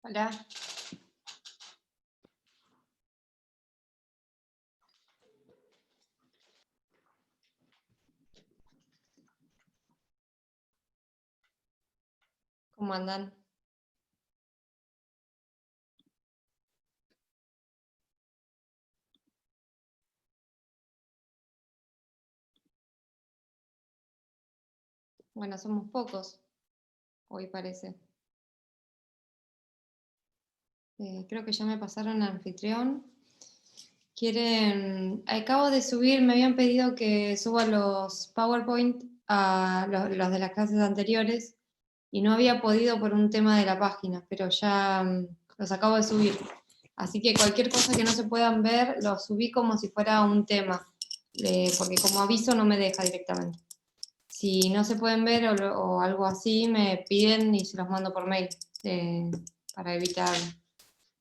Hola. ¿Cómo andan? Bueno, somos pocos, hoy parece. Creo que ya me pasaron al anfitrión. Acabo de subir, me habían pedido que suba los PowerPoint a los de las clases anteriores y no había podido por un tema de la página, pero ya los acabo de subir. Así que cualquier cosa que no se puedan ver, los subí como si fuera un tema, porque como aviso no me deja directamente. Si no se pueden ver o algo así, me piden y se los mando por mail para evitar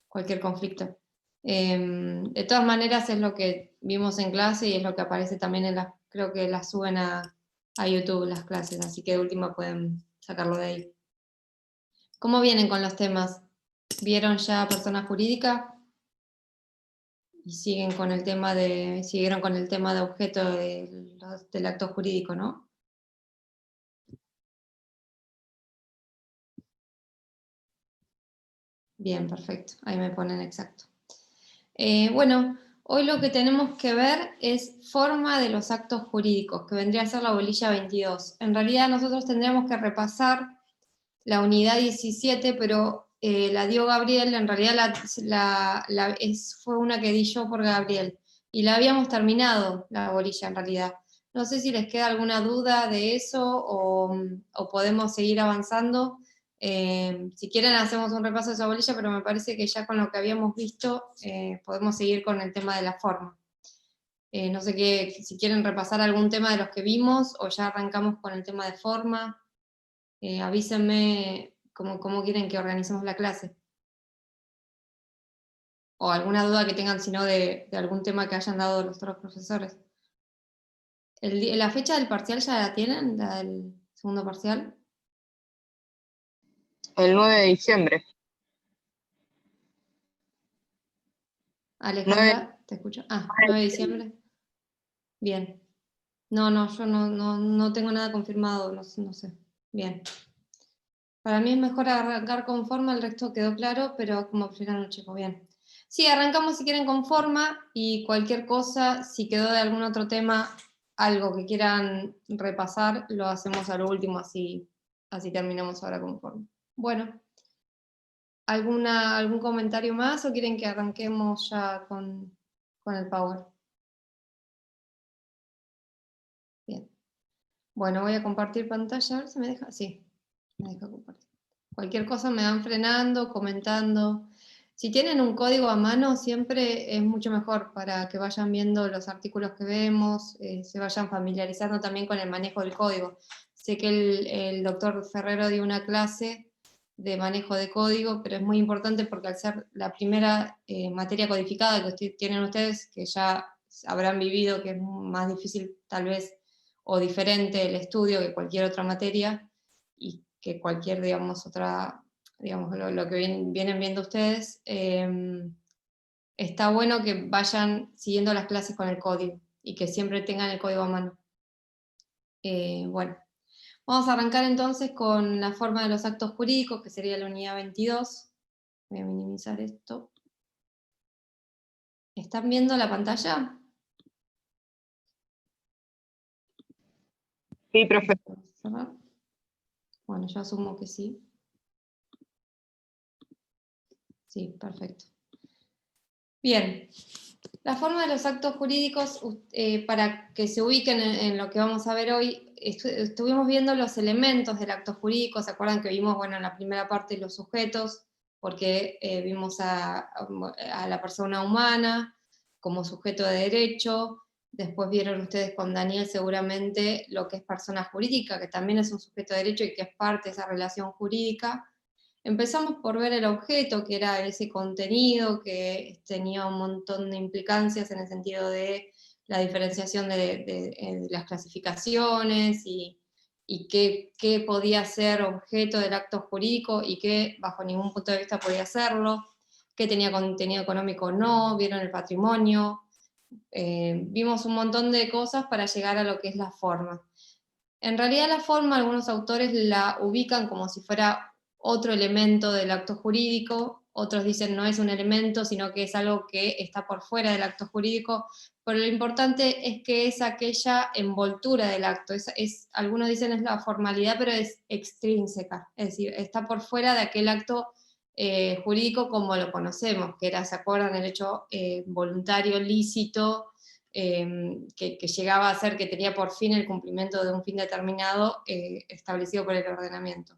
cualquier conflicto. De todas maneras es lo que vimos en clase y es lo que aparece también creo que las suben a YouTube las clases, así que de última pueden sacarlo de ahí. ¿Cómo vienen con los temas? ¿Vieron ya persona jurídica? Y siguieron con el tema de objeto del acto jurídico, ¿no? Bien, perfecto. Ahí me ponen exacto. Bueno, hoy lo que tenemos que ver es forma de los actos jurídicos, que vendría a ser la bolilla 22. En realidad nosotros tendríamos que repasar la unidad 17, pero la dio Gabriel, en realidad fue una que di yo por Gabriel, y la habíamos terminado, la bolilla en realidad. No sé si les queda alguna duda de eso o podemos seguir avanzando. Si quieren hacemos un repaso de esa bolilla, pero me parece que ya con lo que habíamos visto podemos seguir con el tema de la forma. No sé si quieren repasar algún tema de los que vimos o ya arrancamos con el tema de forma. Avísenme cómo quieren que organicemos la clase. O alguna duda que tengan, si no, de algún tema que hayan dado los otros profesores. ¿La fecha del parcial ya la tienen? ¿La del segundo parcial? El 9 de diciembre. Alejandra, te escucho. 9 de diciembre. Bien. No, yo no tengo nada confirmado, no sé. Bien. Para mí es mejor arrancar con forma, el resto quedó claro, pero como prefieran, chicos, bien. Sí, arrancamos si quieren con forma y cualquier cosa, si quedó de algún otro tema, algo que quieran repasar, lo hacemos a lo último, así terminamos ahora con forma. Bueno, ¿algún comentario más o quieren que arranquemos ya con el Power? Bien. Bueno, voy a compartir pantalla, a ver si me deja. Sí, me deja compartir. Cualquier cosa me van frenando, comentando. Si tienen un código a mano, siempre es mucho mejor para que vayan viendo los artículos que vemos, se vayan familiarizando también con el manejo del código. Sé que el doctor Ferrero dio una clase de manejo de código, pero es muy importante porque al ser la primera materia codificada que tienen ustedes, que ya habrán vivido, que es más difícil tal vez o diferente el estudio que cualquier otra materia y que cualquier, digamos, lo que vienen viendo ustedes, está bueno que vayan siguiendo las clases con el código y que siempre tengan el código a mano. Bueno, vamos a arrancar entonces con la forma de los actos jurídicos, que sería la unidad 22. Voy a minimizar esto. ¿Están viendo la pantalla? Sí, profe. Bueno, yo asumo que sí. Sí, perfecto. Bien, la forma de los actos jurídicos, para que se ubiquen en lo que vamos a ver hoy, estuvimos viendo los elementos del acto jurídico. ¿Se acuerdan que vimos, bueno, en la primera parte los sujetos, porque vimos a la persona humana como sujeto de derecho? Después vieron ustedes con Daniel seguramente lo que es persona jurídica, que también es un sujeto de derecho y que es parte de esa relación jurídica. Empezamos por ver el objeto, que era ese contenido que tenía un montón de implicancias en el sentido de la diferenciación de las clasificaciones y y qué podía ser objeto del acto jurídico y qué bajo ningún punto de vista podía serlo, qué tenía contenido económico o no, vieron el patrimonio, vimos un montón de cosas para llegar a lo que es la forma. En realidad la forma algunos autores la ubican como si fuera otro elemento del acto jurídico, otros dicen no es un elemento, sino que es algo que está por fuera del acto jurídico, pero lo importante es que es aquella envoltura del acto, algunos dicen es la formalidad, pero es extrínseca, es decir, está por fuera de aquel acto jurídico como lo conocemos, que era, ¿se acuerdan? El hecho voluntario, lícito, que llegaba a ser que tenía por fin el cumplimiento de un fin determinado establecido por el ordenamiento.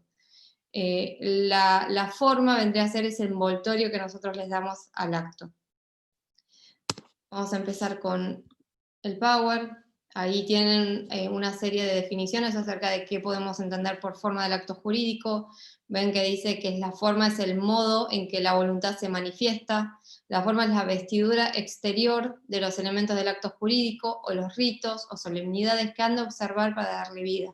La forma vendría a ser ese envoltorio que nosotros les damos al acto. Vamos a empezar con el Power. Ahí tienen una serie de definiciones acerca de qué podemos entender por forma del acto jurídico. Ven que dice que la forma es el modo en que la voluntad se manifiesta. La forma es la vestidura exterior de los elementos del acto jurídico, o los ritos o solemnidades que han de observar para darle vida.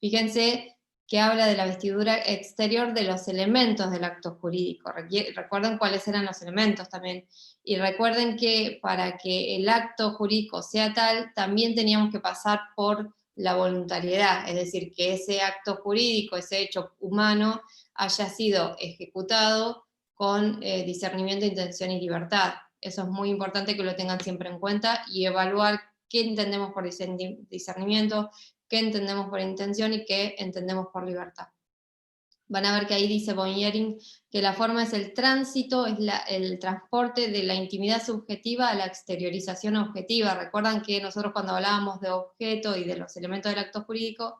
Fíjense que habla de la vestidura exterior de los elementos del acto jurídico. Recuerden cuáles eran los elementos también. Y recuerden que para que el acto jurídico sea tal, también teníamos que pasar por la voluntariedad, es decir, que ese acto jurídico, ese hecho humano, haya sido ejecutado con discernimiento, intención y libertad. Eso es muy importante que lo tengan siempre en cuenta y evaluar qué entendemos por discernimiento, qué entendemos por intención y qué entendemos por libertad. Van a ver que ahí dice Bonniering que la forma es el tránsito, es el transporte de la intimidad subjetiva a la exteriorización objetiva. Recuerdan que nosotros cuando hablábamos de objeto y de los elementos del acto jurídico,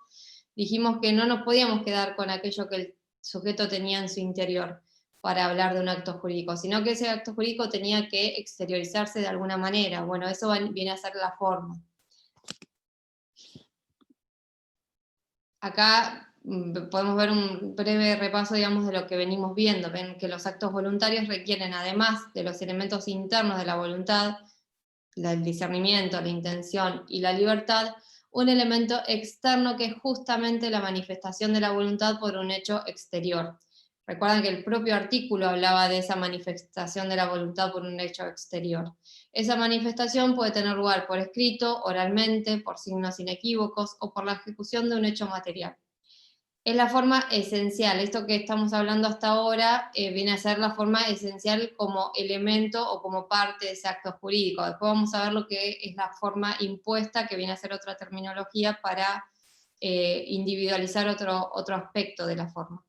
dijimos que no nos podíamos quedar con aquello que el sujeto tenía en su interior para hablar de un acto jurídico, sino que ese acto jurídico tenía que exteriorizarse de alguna manera. Bueno, eso viene a ser la forma. Acá podemos ver un breve repaso, digamos, de lo que venimos viendo. Ven que los actos voluntarios requieren, además de los elementos internos de la voluntad, el discernimiento, la intención y la libertad, un elemento externo que es justamente la manifestación de la voluntad por un hecho exterior. Recuerdan que el propio artículo hablaba de esa manifestación de la voluntad por un hecho exterior. Esa manifestación puede tener lugar por escrito, oralmente, por signos inequívocos o por la ejecución de un hecho material. Es la forma esencial, esto que estamos hablando hasta ahora viene a ser la forma esencial como elemento o como parte de ese acto jurídico. Después vamos a ver lo que es la forma impuesta, que viene a ser otra terminología para individualizar otro aspecto de la forma.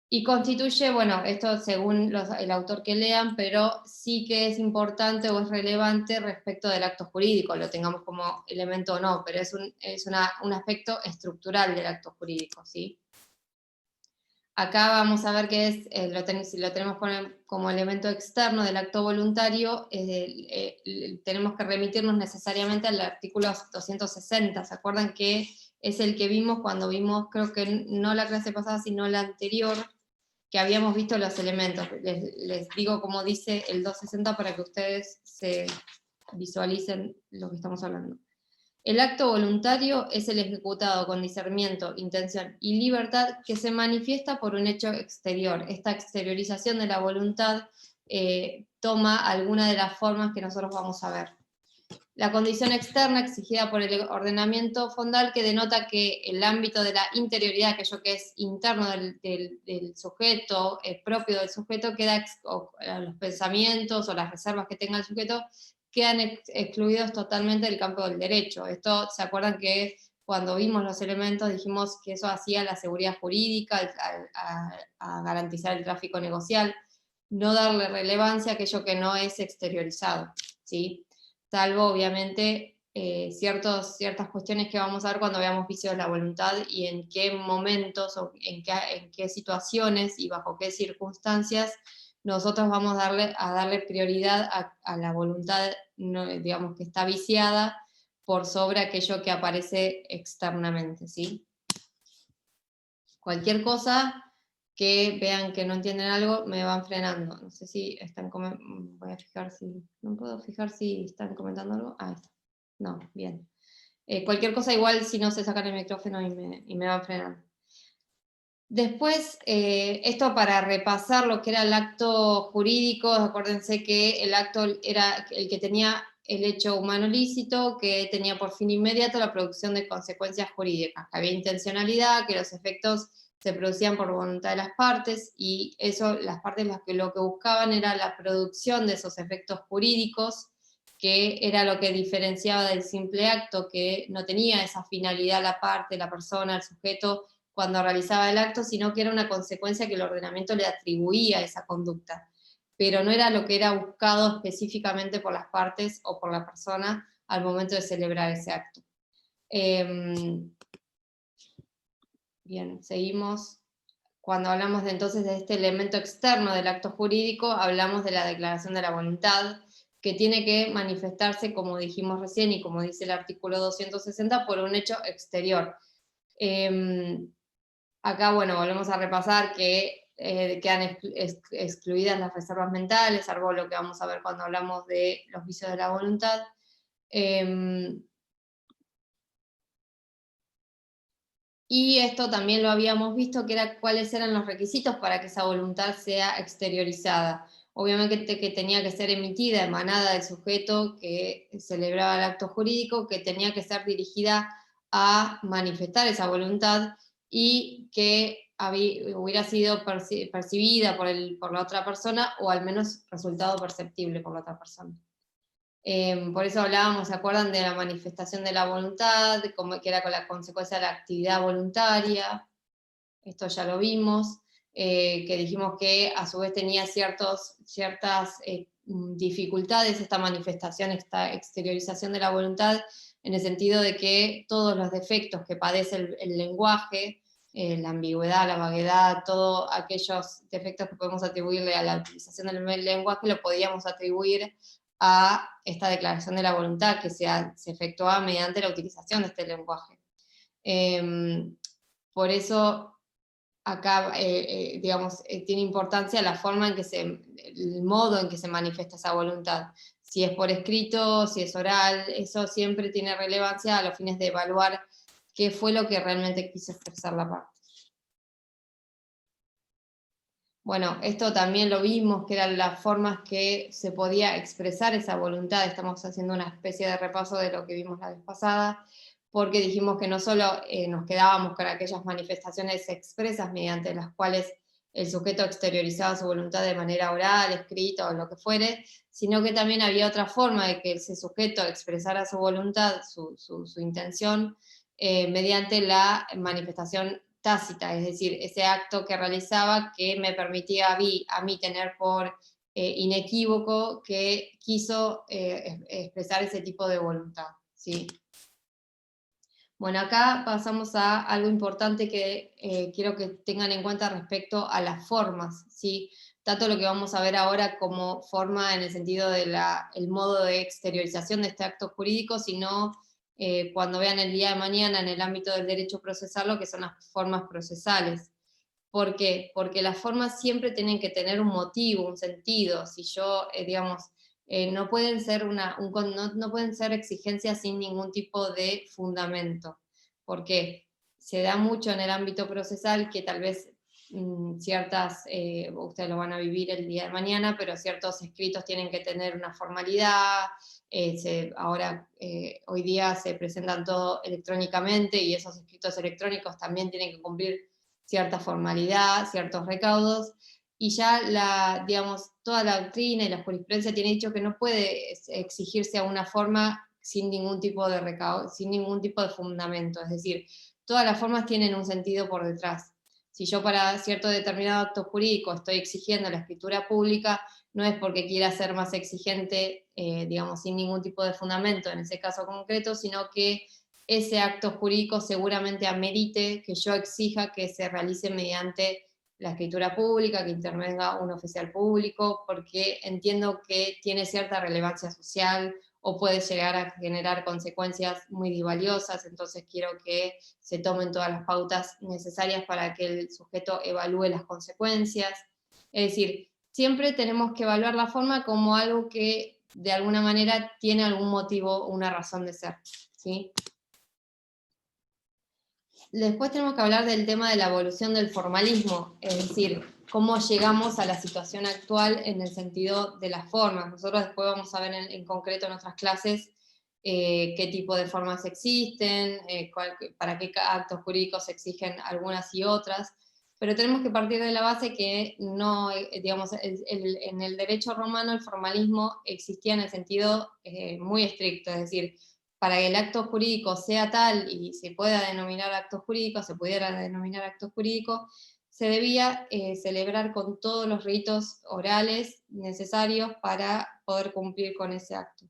Y constituye, bueno, esto según el autor que lean, pero sí que es importante o es relevante respecto del acto jurídico, lo tengamos como elemento o no, pero es un aspecto estructural del acto jurídico, ¿sí? Acá vamos a ver que si lo tenemos como elemento externo del acto voluntario, tenemos que remitirnos necesariamente al artículo 260, ¿se acuerdan que es el que vimos cuando vimos, creo que no la clase pasada, sino la anterior, que habíamos visto los elementos? Les digo como dice el 260 para que ustedes se visualicen lo que estamos hablando. El acto voluntario es el ejecutado con discernimiento, intención y libertad que se manifiesta por un hecho exterior. Esta exteriorización de la voluntad toma alguna de las formas que nosotros vamos a ver. La condición externa exigida por el ordenamiento fondal, que denota que el ámbito de la interioridad, aquello que es interno del sujeto, propio del sujeto, los pensamientos o las reservas que tenga el sujeto, quedan excluidos totalmente del campo del derecho. Esto, ¿se acuerdan que cuando vimos los elementos dijimos que eso hacía la seguridad jurídica, a garantizar el tráfico negocial, no darle relevancia a aquello que no es exteriorizado, ¿sí? Salvo obviamente ciertas cuestiones que vamos a ver cuando veamos vicios de la voluntad y en qué momentos o en qué situaciones y bajo qué circunstancias nosotros vamos a darle prioridad a la voluntad, digamos, que está viciada por sobre aquello que aparece externamente, ¿sí? Cualquier cosa que vean que no entienden algo, me van frenando. No sé si están voy a fijar si, no puedo fijar si están comentando algo. Ah, está. No, bien. Cualquier cosa igual, si no se sacan el micrófono y me van frenando. Después, esto para repasar lo que era el acto jurídico, acuérdense que el acto era el que tenía el hecho humano lícito, que tenía por fin inmediato la producción de consecuencias jurídicas, que había intencionalidad, que los efectos se producían por voluntad de las partes, y eso, las partes lo que buscaban era la producción de esos efectos jurídicos, que era lo que diferenciaba del simple acto, que no tenía esa finalidad la parte, la persona, el sujeto, cuando realizaba el acto, sino que era una consecuencia que el ordenamiento le atribuía a esa conducta, pero no era lo que era buscado específicamente por las partes o por la persona al momento de celebrar ese acto. Bien, seguimos. Cuando hablamos entonces de este elemento externo del acto jurídico, hablamos de la declaración de la voluntad, que tiene que manifestarse, como dijimos recién y como dice el artículo 260, por un hecho exterior. Acá, bueno, volvemos a repasar que quedan excluidas las reservas mentales, algo lo que vamos a ver cuando hablamos de los vicios de la voluntad. Y esto también lo habíamos visto, que era cuáles eran los requisitos para que esa voluntad sea exteriorizada. Obviamente que tenía que ser emitida, emanada del sujeto que celebraba el acto jurídico, que tenía que ser dirigida a manifestar esa voluntad y que hubiera sido percibida por la otra persona o al menos resultado perceptible por la otra persona. Por eso hablábamos, ¿se acuerdan de la manifestación de la voluntad, que era con la consecuencia de la actividad voluntaria? Esto ya lo vimos, que dijimos que a su vez tenía ciertas dificultades esta manifestación, esta exteriorización de la voluntad, en el sentido de que todos los defectos que padece el lenguaje, la ambigüedad, la vaguedad, todos aquellos defectos que podemos atribuirle a la utilización del lenguaje, lo podíamos atribuir a esta declaración de la voluntad que se efectuaba mediante la utilización de este lenguaje. Por eso acá, digamos, tiene importancia la forma en que el modo en que se manifiesta esa voluntad. Si es por escrito, si es oral, eso siempre tiene relevancia a los fines de evaluar qué fue lo que realmente quiso expresar la parte. Bueno, esto también lo vimos, que eran las formas que se podía expresar esa voluntad. Estamos haciendo una especie de repaso de lo que vimos la vez pasada, porque dijimos que no solo nos quedábamos con aquellas manifestaciones expresas mediante las cuales el sujeto exteriorizaba su voluntad de manera oral, escrita o lo que fuere, sino que también había otra forma de que ese sujeto expresara su voluntad, su intención, mediante la manifestación tácita, es decir, ese acto que realizaba que me permitía a mí tener por inequívoco que quiso expresar ese tipo de voluntad, ¿sí? Bueno, acá pasamos a algo importante que quiero que tengan en cuenta respecto a las formas, ¿sí? Tanto lo que vamos a ver ahora como forma en el sentido de el modo de exteriorización de este acto jurídico, sino cuando vean el día de mañana en el ámbito del derecho procesal lo que son las formas procesales. ¿Por qué? Porque las formas siempre tienen que tener un motivo, un sentido. Si yo, digamos, no pueden ser no pueden ser exigencias sin ningún tipo de fundamento, porque se da mucho en el ámbito procesal que tal vez ustedes lo van a vivir el día de mañana, pero ciertos escritos tienen que tener una formalidad, hoy día se presentan todo electrónicamente y esos escritos electrónicos también tienen que cumplir cierta formalidad, ciertos recaudos, y ya digamos, toda la doctrina y la jurisprudencia tiene dicho que no puede exigirse a una forma sin ningún tipo de recaudo, sin ningún tipo de fundamento, es decir, todas las formas tienen un sentido por detrás. Si yo para cierto determinado acto jurídico estoy exigiendo la escritura pública, no es porque quiera ser más exigente, digamos, sin ningún tipo de fundamento en ese caso concreto, sino que ese acto jurídico seguramente amerite que yo exija que se realice mediante la escritura pública, que intervenga un oficial público, porque entiendo que tiene cierta relevancia social o puede llegar a generar consecuencias muy valiosas, entonces quiero que se tomen todas las pautas necesarias para que el sujeto evalúe las consecuencias. Es decir, siempre tenemos que evaluar la forma como algo que de alguna manera tiene algún motivo, una razón de ser, ¿sí? Después tenemos que hablar del tema de la evolución del formalismo, es decir, cómo llegamos a la situación actual en el sentido de las formas. Nosotros después vamos a ver en concreto en nuestras clases qué tipo de formas existen, para qué actos jurídicos se exigen algunas y otras, pero tenemos que partir de la base que no, digamos, en el derecho romano el formalismo existía en el sentido muy estricto, es decir, para que el acto jurídico sea tal y se pueda denominar acto jurídico, se pudiera denominar acto jurídico, se debía celebrar con todos los ritos orales necesarios para poder cumplir con ese acto.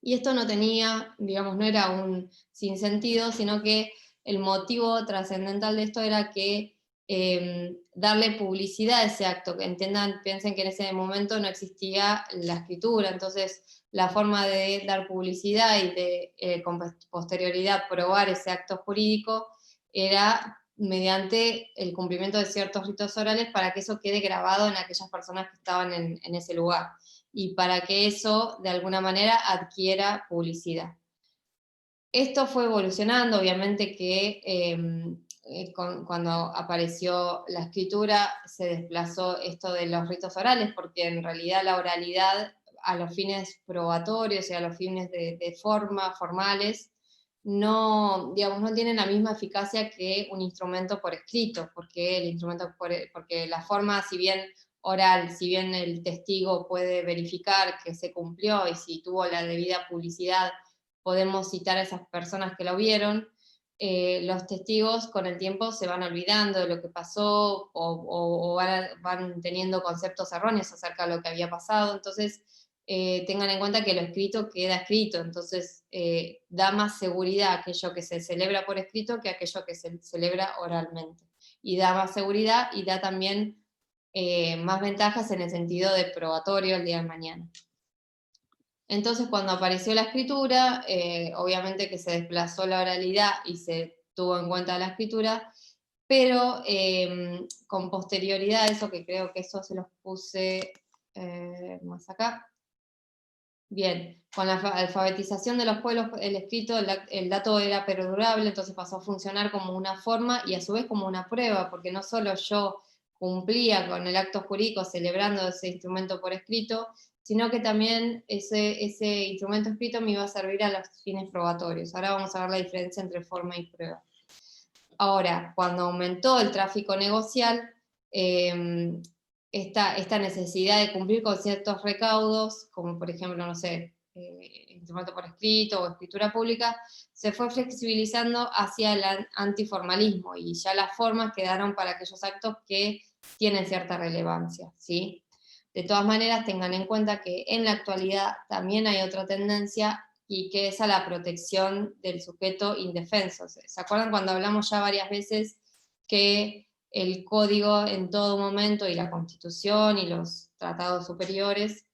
Y esto no tenía, digamos, no era un sinsentido, sino que el motivo trascendental de esto era que darle publicidad a ese acto, que entiendan, piensen que en ese momento no existía la escritura, entonces la forma de dar publicidad y de con posterioridad probar ese acto jurídico era mediante el cumplimiento de ciertos ritos orales para que eso quede grabado en aquellas personas que estaban en ese lugar y para que eso de alguna manera adquiera publicidad. Esto fue evolucionando, obviamente que cuando apareció la escritura se desplazó esto de los ritos orales, porque en realidad la oralidad a los fines probatorios y a los fines de forma, formales, no, digamos, no tienen la misma eficacia que un instrumento por escrito, porque el instrumento porque la forma, si bien oral, si bien el testigo puede verificar que se cumplió y si tuvo la debida publicidad, podemos citar a esas personas que lo vieron, los testigos con el tiempo se van olvidando de lo que pasó o van teniendo conceptos erróneos acerca de lo que había pasado, entonces tengan en cuenta que lo escrito queda escrito, entonces da más seguridad aquello que se celebra por escrito que aquello que se celebra oralmente. Y da más seguridad y da también más ventajas en el sentido de probatorio el día de mañana. Entonces, cuando apareció la escritura, obviamente que se desplazó la oralidad y se tuvo en cuenta la escritura, pero con posterioridad, eso que creo que eso se los puse más acá. Bien, con la alfabetización de los pueblos, el escrito, el dato era perdurable, entonces pasó a funcionar como una forma y a su vez como una prueba, porque no solo yo cumplía con el acto jurídico celebrando ese instrumento por escrito, sino que también ese instrumento escrito me iba a servir a los fines probatorios. Ahora vamos a ver la diferencia entre forma y prueba. Ahora, cuando aumentó el tráfico negocial, esta necesidad de cumplir con ciertos recaudos, como por ejemplo, no sé, instrumento por escrito o escritura pública, se fue flexibilizando hacia el antiformalismo y ya las formas quedaron para aquellos actos que tienen cierta relevancia, ¿sí? De todas maneras, tengan en cuenta que en la actualidad también hay otra tendencia y que es a la protección del sujeto indefenso. ¿Se acuerdan cuando hablamos ya varias veces que el código en todo momento y la Constitución y los tratados superiores,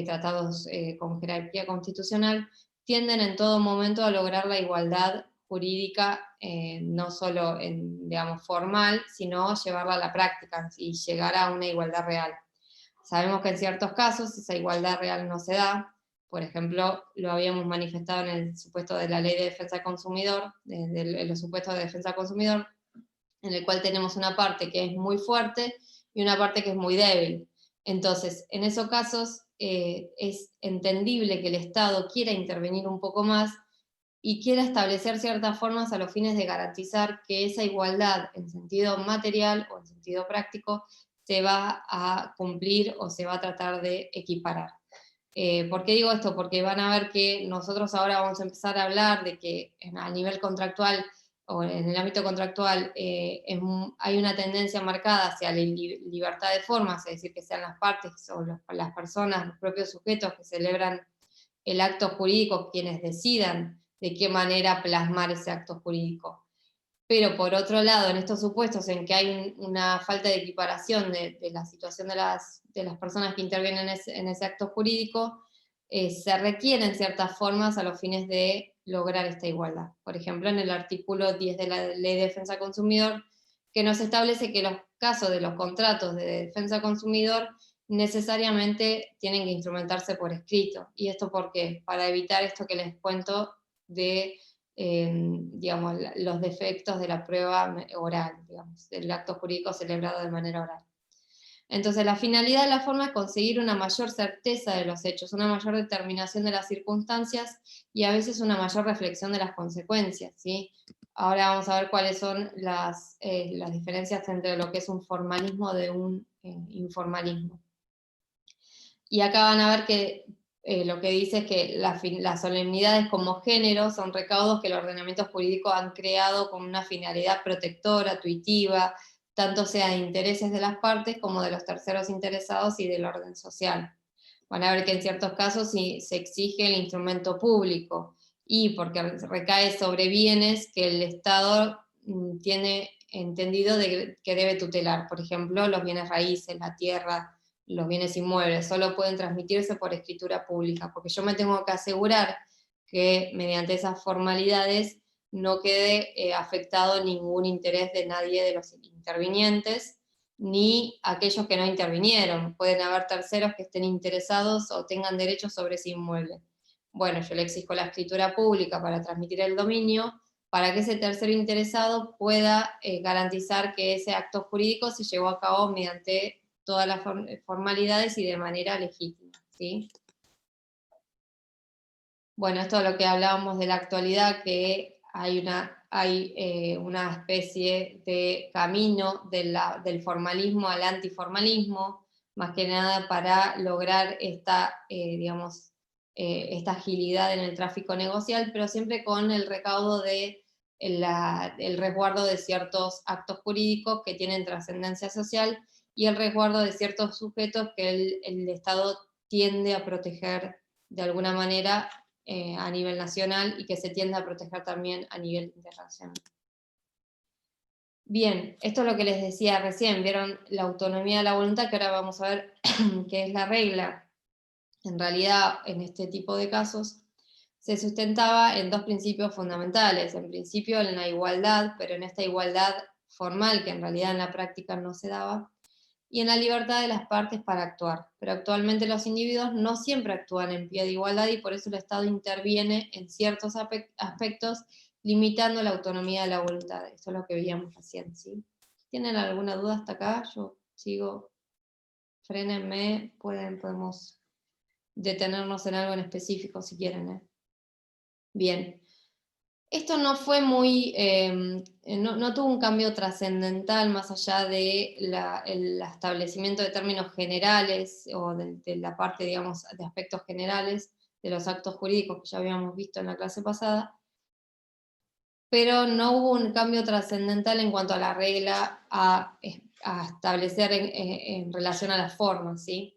tratados con jerarquía constitucional, tienden en todo momento a lograr la igualdad jurídica, no solo en, digamos, formal, sino llevarla a la práctica y llegar a una igualdad real. Sabemos que en ciertos casos esa igualdad real no se da, por ejemplo, lo habíamos manifestado en el supuesto de la Ley de Defensa del Consumidor, en los supuestos de defensa del consumidor, en el cual tenemos una parte que es muy fuerte y una parte que es muy débil. Entonces, en esos casos es entendible que el Estado quiera intervenir un poco más y quiera establecer ciertas formas a los fines de garantizar que esa igualdad en sentido material o en sentido práctico se va a cumplir o se va a tratar de equiparar. ¿Por qué digo esto? Porque van a ver que nosotros ahora vamos a empezar a hablar de que a nivel contractual o en el ámbito contractual hay una tendencia marcada hacia la libertad de formas, es decir, que sean las partes o las personas, los propios sujetos que celebran el acto jurídico quienes decidan de qué manera plasmar ese acto jurídico. Pero por otro lado, en estos supuestos en que hay una falta de equiparación de la situación de las personas que intervienen en ese acto jurídico, se requieren ciertas formas a los fines de lograr esta igualdad. Por ejemplo, en el artículo 10 de la Ley de Defensa del Consumidor, que nos establece que los casos de los contratos de defensa del consumidor necesariamente tienen que instrumentarse por escrito. ¿Y esto por qué? Para evitar esto que les cuento de digamos, los defectos de la prueba oral, digamos, del acto jurídico celebrado de manera oral. Entonces, la finalidad de la forma es conseguir una mayor certeza de los hechos, una mayor determinación de las circunstancias y a veces una mayor reflexión de las consecuencias, ¿sí? Ahora vamos a ver cuáles son las diferencias entre lo que es un formalismo de un informalismo. Y acá van a ver que lo que dice es que las solemnidades como género son recaudos que el ordenamiento jurídico han creado con una finalidad protectora, tuitiva, tanto sea de intereses de las partes como de los terceros interesados y del orden social. Van a ver que en ciertos casos sí se exige el instrumento público, y porque recae sobre bienes que el Estado tiene entendido que debe tutelar, por ejemplo, los bienes raíces, la tierra, los bienes inmuebles, solo pueden transmitirse por escritura pública, porque yo me tengo que asegurar que mediante esas formalidades no quede afectado ningún interés de nadie de los intervinientes, ni aquellos que no intervinieron. Pueden haber terceros que estén interesados o tengan derechos sobre ese inmueble. Bueno, yo le exijo la escritura pública para transmitir el dominio, para que ese tercero interesado pueda garantizar que ese acto jurídico se llevó a cabo mediante todas las formalidades y de manera legítima, ¿sí? Bueno, esto es lo que hablábamos de la actualidad, que hay una especie de camino del formalismo al antiformalismo, más que nada para lograr esta, digamos, esta agilidad en el tráfico negocial, pero siempre con el recaudo de el resguardo de ciertos actos jurídicos que tienen trascendencia social y el resguardo de ciertos sujetos que el Estado tiende a proteger de alguna manera a nivel nacional y que se tiende a proteger también a nivel internacional. Bien, esto es lo que les decía recién, vieron la autonomía de la voluntad, que ahora vamos a ver qué es la regla. En realidad, en este tipo de casos, se sustentaba en dos principios fundamentales. En principio, en la igualdad, pero en esta igualdad formal, que en realidad en la práctica no se daba, y en la libertad de las partes para actuar. Pero actualmente los individuos no siempre actúan en pie de igualdad y por eso el Estado interviene en ciertos aspectos limitando la autonomía de la voluntad. Esto es lo que veíamos recién, ¿sí? ¿Tienen alguna duda hasta acá? Yo sigo, frénenme, podemos detenernos en algo en específico si quieren, ¿eh? Bien. Esto no fue muy, no tuvo un cambio trascendental más allá de el establecimiento de términos generales o de la parte, digamos, de aspectos generales de los actos jurídicos que ya habíamos visto en la clase pasada, pero no hubo un cambio trascendental en cuanto a la regla a establecer en relación a las formas, ¿sí?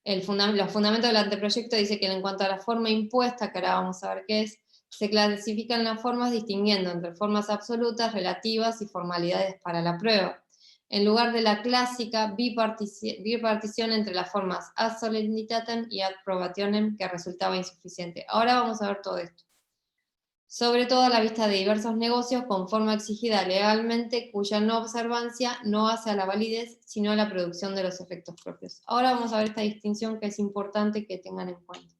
Los fundamentos del anteproyecto dice que en cuanto a la forma impuesta, que ahora vamos a ver qué es, se clasifican las formas distinguiendo entre formas absolutas, relativas y formalidades para la prueba, en lugar de la clásica bipartición entre las formas ad solemnitatem y ad probationem, que resultaba insuficiente. Ahora vamos a ver todo esto. Sobre todo a la vista de diversos negocios con forma exigida legalmente, cuya no observancia no hace a la validez, sino a la producción de los efectos propios. Ahora vamos a ver esta distinción que es importante que tengan en cuenta.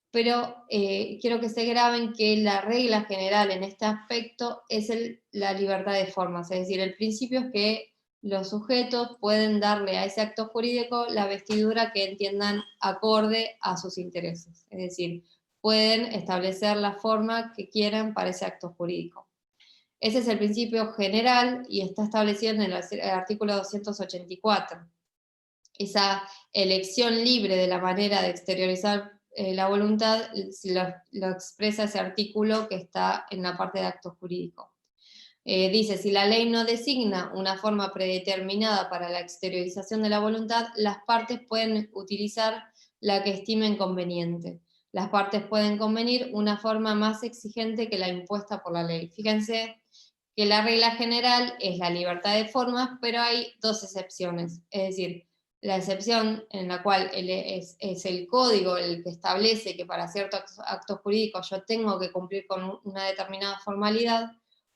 Pero quiero que se graben que la regla general en este aspecto es la libertad de formas, es decir, el principio es que los sujetos pueden darle a ese acto jurídico la vestidura que entiendan acorde a sus intereses, es decir, pueden establecer la forma que quieran para ese acto jurídico. Ese es el principio general y está establecido en el artículo 284. Esa elección libre de la manera de exteriorizar la voluntad lo expresa ese artículo que está en la parte de acto jurídico. Dice, si la ley no designa una forma predeterminada para la exteriorización de la voluntad, las partes pueden utilizar la que estimen conveniente. Las partes pueden convenir una forma más exigente que la impuesta por la ley. Fíjense que la regla general es la libertad de formas, pero hay dos excepciones. Es decir, la excepción en la cual es el código el que establece que para ciertos actos jurídicos yo tengo que cumplir con una determinada formalidad,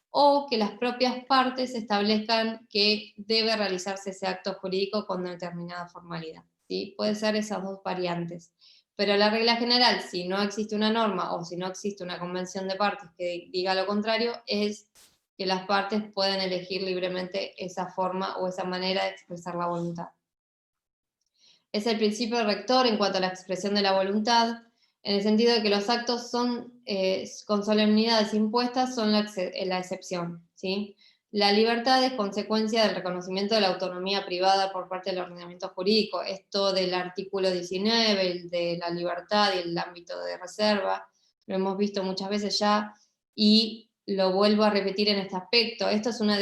o que las propias partes establezcan que debe realizarse ese acto jurídico con determinada formalidad, ¿sí? Puede ser esas dos variantes. Pero la regla general, si no existe una norma o si no existe una convención de partes que diga lo contrario, es que las partes pueden elegir libremente esa forma o esa manera de expresar la voluntad. Es el principio rector en cuanto a la expresión de la voluntad, en el sentido de que los actos son, con solemnidades impuestas son la excepción, ¿sí? La libertad es consecuencia del reconocimiento de la autonomía privada por parte del ordenamiento jurídico. Esto del artículo 19, el de la libertad y el ámbito de reserva, lo hemos visto muchas veces ya, y lo vuelvo a repetir en este aspecto. Esto es una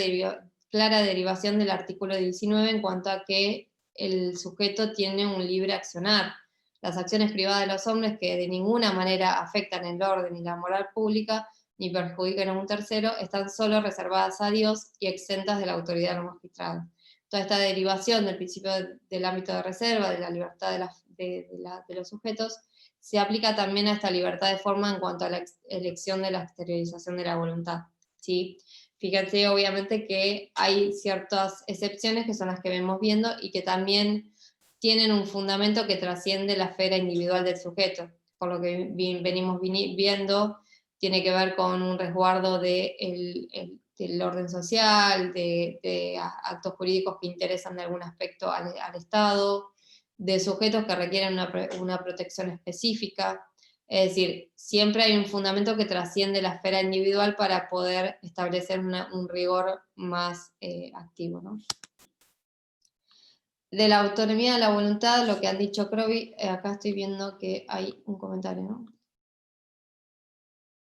clara derivación del artículo 19 en cuanto a que el sujeto tiene un libre accionar. Las acciones privadas de los hombres que de ninguna manera afectan el orden y la moral pública, ni perjudiquen a un tercero, están solo reservadas a Dios y exentas de la autoridad del magistrado. Toda esta derivación del principio del ámbito de reserva, de la libertad de los sujetos, se aplica también a esta libertad de forma en cuanto a la elección de la exteriorización de la voluntad, ¿sí? Fíjense, obviamente, que hay ciertas excepciones que son las que vemos viendo y que también tienen un fundamento que trasciende la esfera individual del sujeto. Por lo que venimos viendo, tiene que ver con un resguardo del orden social, de actos jurídicos que interesan de algún aspecto al Estado, de sujetos que requieren una protección específica. Es decir, siempre hay un fundamento que trasciende la esfera individual para poder establecer un rigor más activo, ¿no? De la autonomía de la voluntad, lo que han dicho Crovi, acá estoy viendo que hay un comentario, ¿no?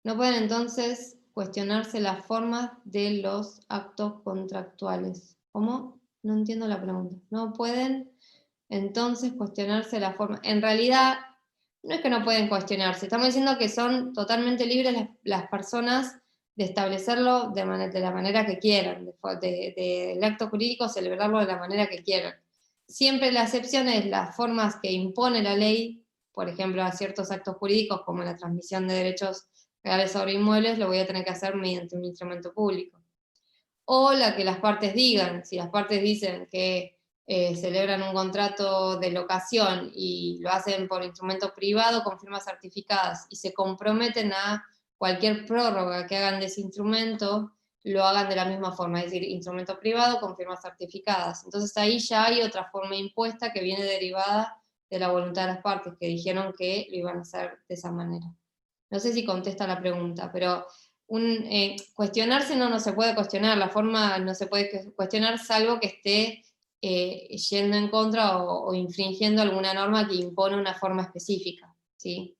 No pueden entonces cuestionarse las formas de los actos contractuales. ¿Cómo? No entiendo la pregunta. No pueden entonces cuestionarse la forma. En realidad, no es que no pueden cuestionarse, estamos diciendo que son totalmente libres las personas de establecerlo de la manera que quieran, del acto jurídico celebrarlo de la manera que quieran. Siempre la excepción es las formas que impone la ley, por ejemplo, a ciertos actos jurídicos como la transmisión de derechos reales sobre inmuebles, lo voy a tener que hacer mediante un instrumento público. O la que las partes digan, si las partes dicen que celebran un contrato de locación y lo hacen por instrumento privado con firmas certificadas y se comprometen a cualquier prórroga que hagan de ese instrumento, lo hagan de la misma forma, es decir, instrumento privado con firmas certificadas. Entonces ahí ya hay otra forma impuesta que viene derivada de la voluntad de las partes, que dijeron que lo iban a hacer de esa manera. No sé si contesta la pregunta, pero cuestionarse no se puede cuestionar, la forma no se puede cuestionar salvo que esté yendo en contra o infringiendo alguna norma que impone una forma específica, ¿sí?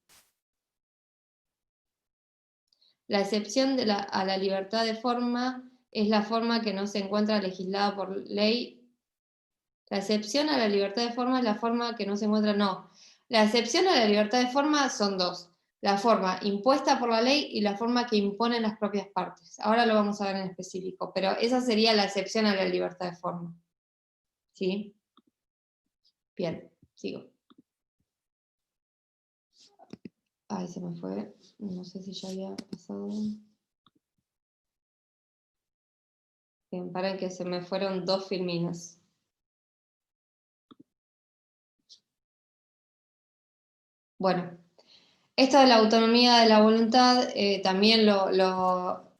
La excepción a la libertad de forma es la forma que no se encuentra legislada por ley. La excepción a la libertad de forma es la forma que no se encuentra, no. La excepción a la libertad de forma son dos. La forma impuesta por la ley y la forma que imponen las propias partes. Ahora lo vamos a ver en específico, pero esa sería la excepción a la libertad de forma. ¿Sí? Bien, sigo. Ay, se me fue. No sé si ya había pasado. Bien, para que se me fueron dos filminas. Bueno, esto de la autonomía de la voluntad también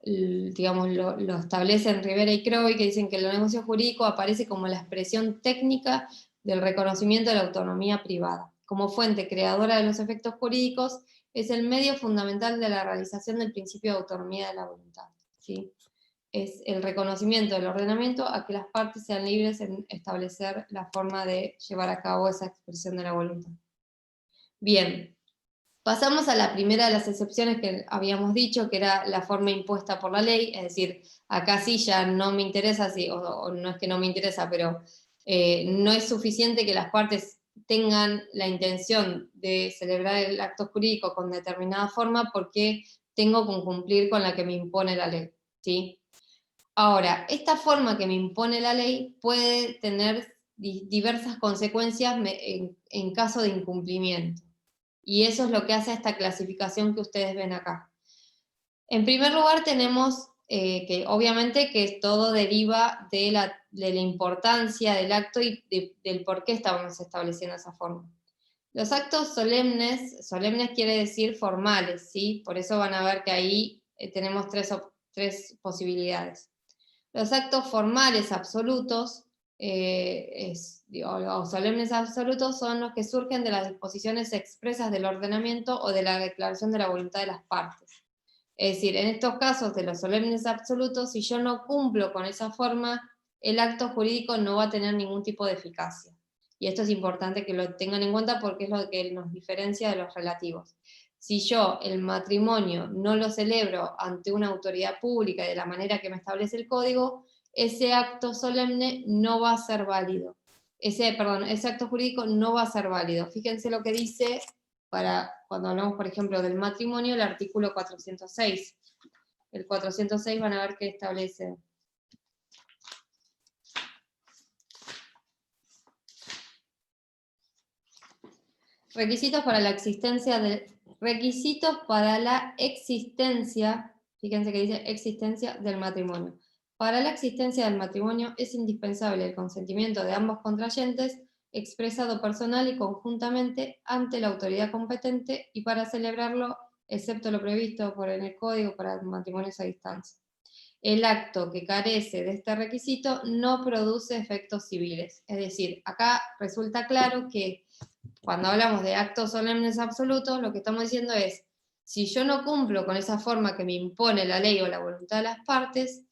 digamos, lo establecen Rivera y Crowe, que dicen que el negocio jurídico aparece como la expresión técnica del reconocimiento de la autonomía privada. Como fuente creadora de los efectos jurídicos, es el medio fundamental de la realización del principio de autonomía de la voluntad, ¿sí? Es el reconocimiento del ordenamiento a que las partes sean libres en establecer la forma de llevar a cabo esa expresión de la voluntad. Bien. Pasamos a la primera de las excepciones que habíamos dicho, que era la forma impuesta por la ley, es decir, acá sí ya no me interesa, o no es que no me interesa, pero no es suficiente que las partes tengan la intención de celebrar el acto jurídico con determinada forma porque tengo que cumplir con la que me impone la ley, ¿sí? Ahora, esta forma que me impone la ley puede tener diversas consecuencias en caso de incumplimiento. Y eso es lo que hace esta clasificación que ustedes ven acá. En primer lugar tenemos que obviamente que todo deriva de la importancia del acto y del por qué estamos estableciendo esa forma. Los actos solemnes quiere decir formales, ¿sí? Por eso van a ver que ahí tenemos tres posibilidades. Los actos formales absolutos, o solemnes absolutos, son los que surgen de las disposiciones expresas del ordenamiento o de la declaración de la voluntad de las partes. Es decir, en estos casos de los solemnes absolutos, si yo no cumplo con esa forma, el acto jurídico no va a tener ningún tipo de eficacia. Y esto es importante que lo tengan en cuenta porque es lo que nos diferencia de los relativos. Si yo el matrimonio no lo celebro ante una autoridad pública y de la manera que me establece el código, ese acto solemne no va a ser válido. Ese acto jurídico no va a ser válido. Fíjense lo que dice para cuando hablamos, por ejemplo, del matrimonio, el artículo 406. El 406 van a ver qué establece. Requisitos para la existencia, fíjense que dice existencia del matrimonio. Para la existencia del matrimonio es indispensable el consentimiento de ambos contrayentes expresado personal y conjuntamente ante la autoridad competente y para celebrarlo, excepto lo previsto en el Código para matrimonios a distancia. El acto que carece de este requisito no produce efectos civiles. Es decir, acá resulta claro que cuando hablamos de actos solemnes absolutos, lo que estamos diciendo es, si yo no cumplo con esa forma que me impone la ley o la voluntad de las partes,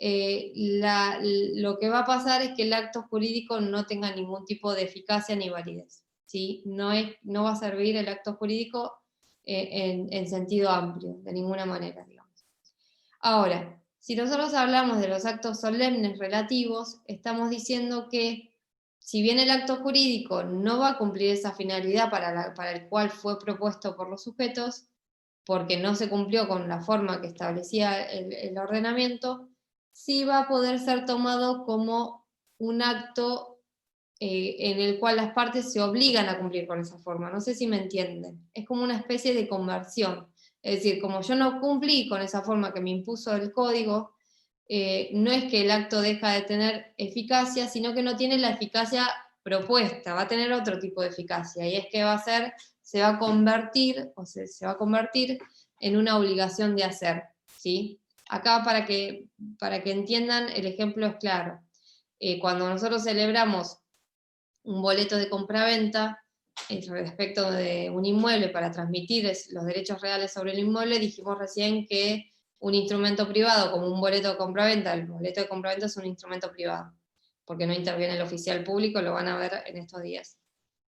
lo que va a pasar es que el acto jurídico no tenga ningún tipo de eficacia ni validez, ¿sí? No va a servir el acto jurídico en sentido amplio, de ninguna manera, digamos. Ahora, si nosotros hablamos de los actos solemnes relativos, estamos diciendo que si bien el acto jurídico no va a cumplir esa finalidad para el cual fue propuesto por los sujetos, porque no se cumplió con la forma que establecía el ordenamiento, sí va a poder ser tomado como un acto en el cual las partes se obligan a cumplir con esa forma. No sé si me entienden. Es como una especie de conversión. Es decir, como yo no cumplí con esa forma que me impuso el código, no es que el acto deja de tener eficacia, sino que no tiene la eficacia propuesta, va a tener otro tipo de eficacia, y es que se va a convertir en una obligación de hacer, ¿sí? Acá para que entiendan, el ejemplo es claro. Cuando nosotros celebramos un boleto de compraventa respecto de un inmueble para transmitir los derechos reales sobre el inmueble, dijimos recién que un instrumento privado como un boleto de compraventa, el boleto de compraventa es un instrumento privado, porque no interviene el oficial público, lo van a ver en estos días.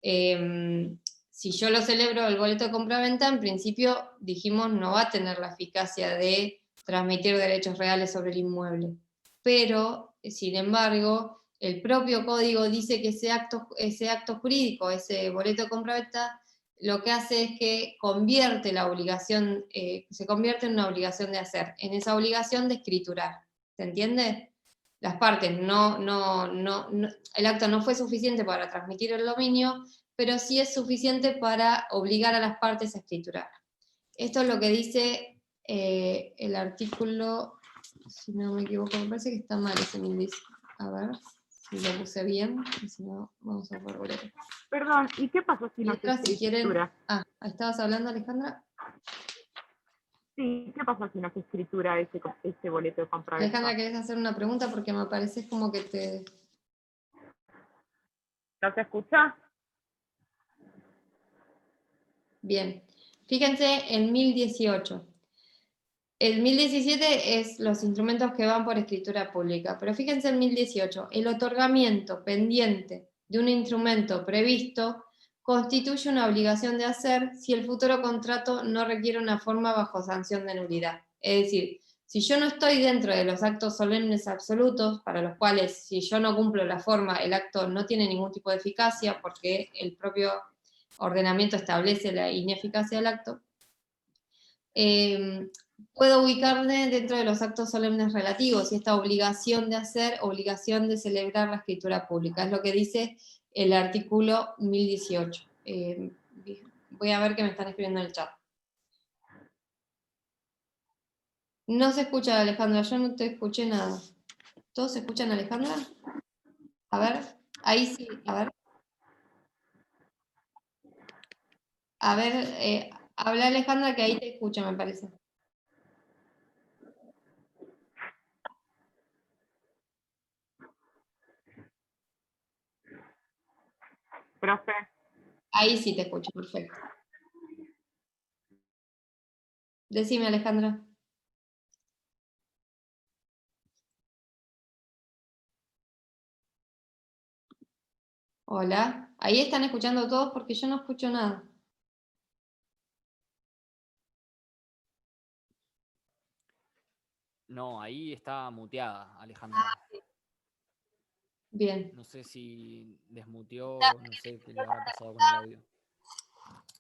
Si yo lo celebro el boleto de compraventa, en principio dijimos no va a tener la eficacia de transmitir derechos reales sobre el inmueble, pero sin embargo el propio código dice que ese acto jurídico, ese boleto de compraventa, lo que hace es que convierte la obligación, se convierte en una obligación de hacer, en esa obligación de escriturar. ¿Se entiende? Las partes el acto no fue suficiente para transmitir el dominio, pero sí es suficiente para obligar a las partes a escriturar. Esto es lo que dice el artículo, si no me equivoco, me parece que está mal ese índice. A ver si lo puse bien, y si no, vamos a volver. Perdón, ¿y qué pasó si no se si quieren... escritura? ¿estabas hablando, Alejandra? Sí, ¿qué pasó si no se escritura ese boleto de compraventa? Alejandra, ¿querés hacer una pregunta? Porque me parece como que te... ¿No se escucha? Bien, fíjense en 1018. El 1017 es los instrumentos que van por escritura pública, pero fíjense en 1018, el otorgamiento pendiente de un instrumento previsto constituye una obligación de hacer si el futuro contrato no requiere una forma bajo sanción de nulidad. Es decir, si yo no estoy dentro de los actos solemnes absolutos, para los cuales si yo no cumplo la forma, el acto no tiene ningún tipo de eficacia porque el propio ordenamiento establece la ineficacia del acto, puedo ubicarme dentro de los actos solemnes relativos y esta obligación de hacer, obligación de celebrar la escritura pública. Es lo que dice el artículo 1018. Voy a ver qué me están escribiendo en el chat. No se escucha, Alejandra, yo no te escuché nada. ¿Todos se escuchan, Alejandra? A ver, ahí sí, a ver. A ver, habla Alejandra, que ahí te escucho, me parece. Profe. Ahí sí te escucho, perfecto. Decime, Alejandra. Hola. ¿Ahí están escuchando todos? Porque yo no escucho nada. No, ahí está muteada, Alejandra. Bien. No sé si desmuteó, no sé qué le habrá pasado con el audio.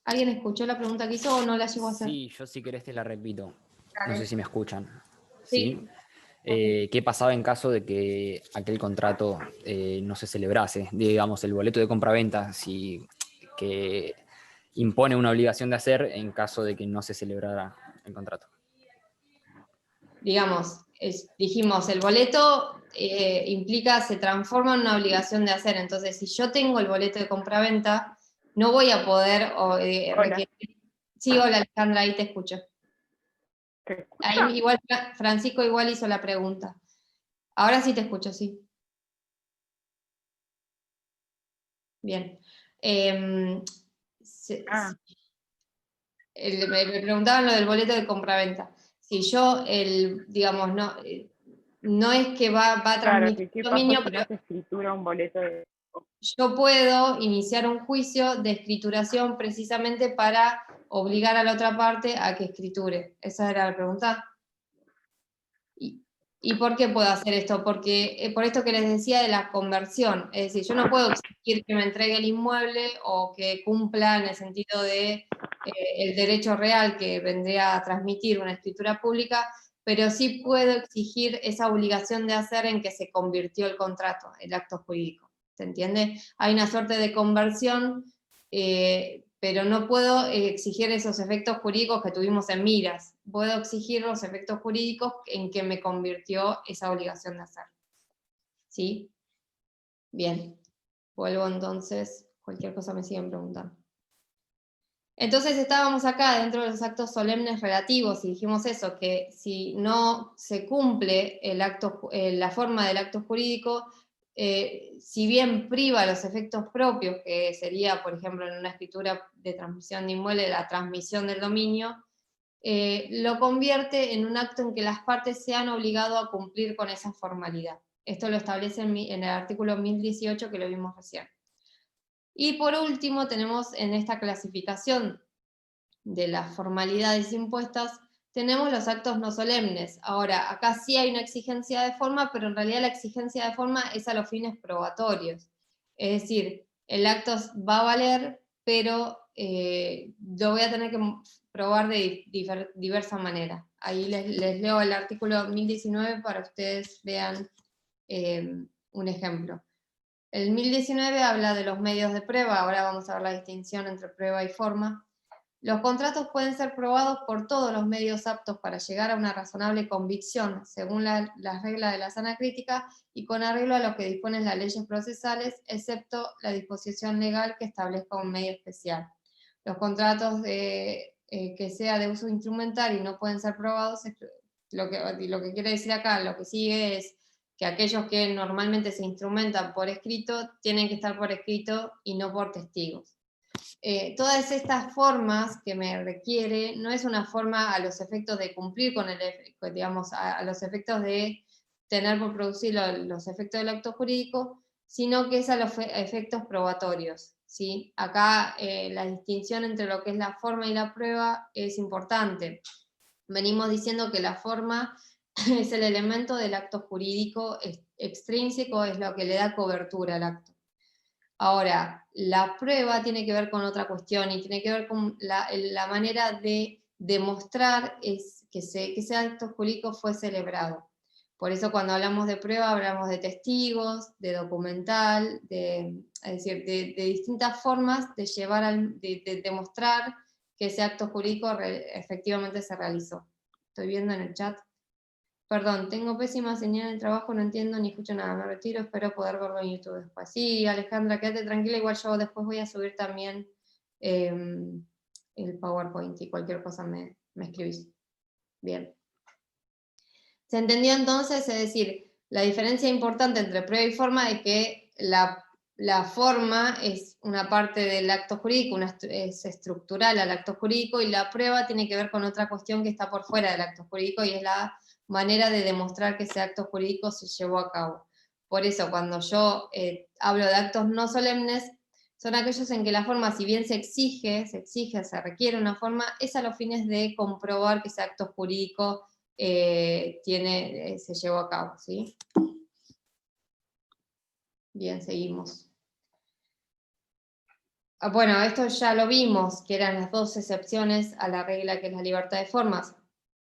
¿Alguien escuchó la pregunta que hizo o no la llegó a hacer? Sí, yo si querés te la repito. No sé si me escuchan. Sí. ¿Qué pasaba en caso de que aquel contrato no se celebrase? Digamos, el boleto de compraventa, que impone una obligación de hacer en caso de que no se celebrara el contrato. Digamos, dijimos, el boleto implica, se transforma en una obligación de hacer. Entonces, si yo tengo el boleto de compraventa, no voy a poder requerir. Sí, hola Alejandra, ahí te escucho. Ahí igual Francisco igual hizo la pregunta. Ahora sí te escucho, sí. Bien. Me preguntaban lo del boleto de compraventa. Si yo, digamos, no es que va a transmitir ¿Qué dominio, pasa si no se escritura un boleto de... Yo puedo iniciar un juicio de escrituración precisamente para obligar a la otra parte a que escriture. Esa era la pregunta. ¿Y por qué puedo hacer esto? Porque por esto que les decía de la conversión. Es decir, yo no puedo exigir que me entregue el inmueble o que cumpla en el sentido de el derecho real que vendría a transmitir una escritura pública, pero sí puedo exigir esa obligación de hacer en que se convirtió el contrato, el acto jurídico. ¿Se entiende? Hay una suerte de conversión, pero no puedo exigir esos efectos jurídicos que tuvimos en miras. Puedo exigir los efectos jurídicos en que me convirtió esa obligación de hacer. ¿Sí? Bien. Vuelvo entonces, cualquier cosa me siguen preguntando. Entonces estábamos acá dentro de los actos solemnes relativos y dijimos eso, que si no se cumple la forma del acto jurídico, si bien priva los efectos propios, que sería, por ejemplo, en una escritura de transmisión de inmueble, la transmisión del dominio, lo convierte en un acto en que las partes se han obligado a cumplir con esa formalidad. Esto lo establece en el artículo 1018 que lo vimos recién. Y por último tenemos en esta clasificación de las formalidades impuestas, tenemos los actos no solemnes. Ahora, acá sí hay una exigencia de forma, pero en realidad la exigencia de forma es a los fines probatorios. Es decir, el acto va a valer, pero lo voy a tener que probar de diversa manera. Ahí les leo el artículo 1019 para que ustedes vean un ejemplo. El 1019 habla de los medios de prueba, ahora vamos a ver la distinción entre prueba y forma. Los contratos pueden ser probados por todos los medios aptos para llegar a una razonable convicción, según las reglas de la sana crítica y con arreglo a lo que disponen las leyes procesales, excepto la disposición legal que establezca un medio especial. Los contratos que sea de uso instrumental y no pueden ser probados, lo que quiere decir acá, lo que sigue es que aquellos que normalmente se instrumentan por escrito tienen que estar por escrito y no por testigos. Todas estas formas que me requiere no es una forma a los efectos de cumplir con digamos, a los efectos de tener por producir los efectos del acto jurídico, sino que es a los efectos probatorios. ¿Sí? Acá la distinción entre lo que es la forma y la prueba es importante. Venimos diciendo que la forma es el elemento del acto jurídico extrínseco, es lo que le da cobertura al acto. Ahora, la prueba tiene que ver con otra cuestión y tiene que ver con la manera de demostrar que ese acto jurídico fue celebrado. Por eso cuando hablamos de prueba hablamos de testigos, de documental, es decir, de distintas formas de de demostrar que ese acto jurídico efectivamente se realizó. Estoy viendo en el chat. Perdón, tengo pésima señal en el trabajo, no entiendo ni escucho nada, me retiro, espero poder verlo en YouTube después. Sí, Alejandra, quédate tranquila, igual yo después voy a subir también el PowerPoint y cualquier cosa me escribís. Bien. ¿Se entendió entonces? Es decir, la diferencia importante entre prueba y forma es que la forma es una parte del acto jurídico, es estructural al acto jurídico, y la prueba tiene que ver con otra cuestión que está por fuera del acto jurídico, y es la manera de demostrar que ese acto jurídico se llevó a cabo. Por eso, cuando yo hablo de actos no solemnes, son aquellos en que la forma, si bien se se requiere una forma, es a los fines de comprobar que ese acto jurídico se llevó a cabo, ¿sí? Bien, seguimos. Bueno, esto ya lo vimos, que eran las dos excepciones a la regla que es la libertad de formas,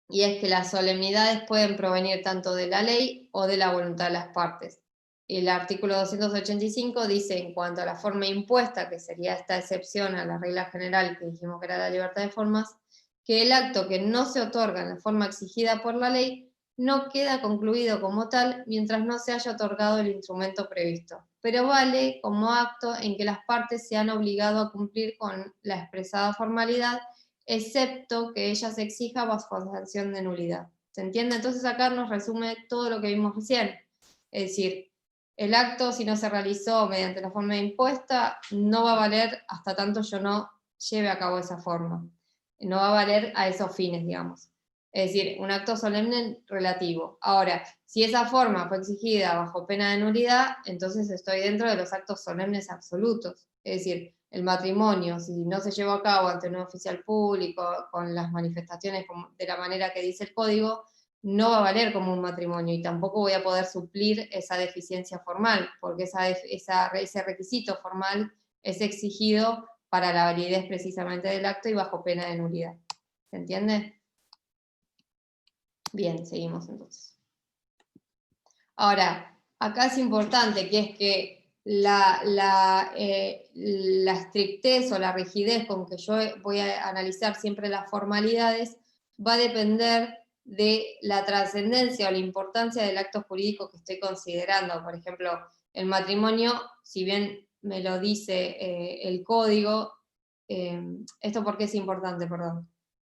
y es que las solemnidades pueden provenir tanto de la ley o de la voluntad de las partes. El artículo 285 dice, en cuanto a la forma impuesta, que sería esta excepción a la regla general que dijimos que era la libertad de formas, que el acto que no se otorga en la forma exigida por la ley no queda concluido como tal mientras no se haya otorgado el instrumento previsto, pero vale como acto en que las partes se han obligado a cumplir con la expresada formalidad, excepto que ella se exija bajo sanción de nulidad. ¿Se entiende? Entonces acá nos resume todo lo que vimos recién. Es decir, el acto, si no se realizó mediante la forma impuesta, no va a valer hasta tanto yo no lleve a cabo esa forma. No va a valer a esos fines, digamos. Es decir, un acto solemne relativo. Ahora, si esa forma fue exigida bajo pena de nulidad, entonces estoy dentro de los actos solemnes absolutos. Es decir, el matrimonio, si no se llevó a cabo ante un oficial público, con las manifestaciones de la manera que dice el código, no va a valer como un matrimonio, y tampoco voy a poder suplir esa deficiencia formal, porque ese requisito formal es exigido para la validez precisamente del acto y bajo pena de nulidad. ¿Se entiende? Bien, seguimos entonces. Ahora, acá es importante que es que la estrictez o la rigidez con que yo voy a analizar siempre las formalidades va a depender de la trascendencia o la importancia del acto jurídico que estoy considerando. Por ejemplo, el matrimonio, si bien me lo dice el código, ¿esto por qué es importante? Perdón.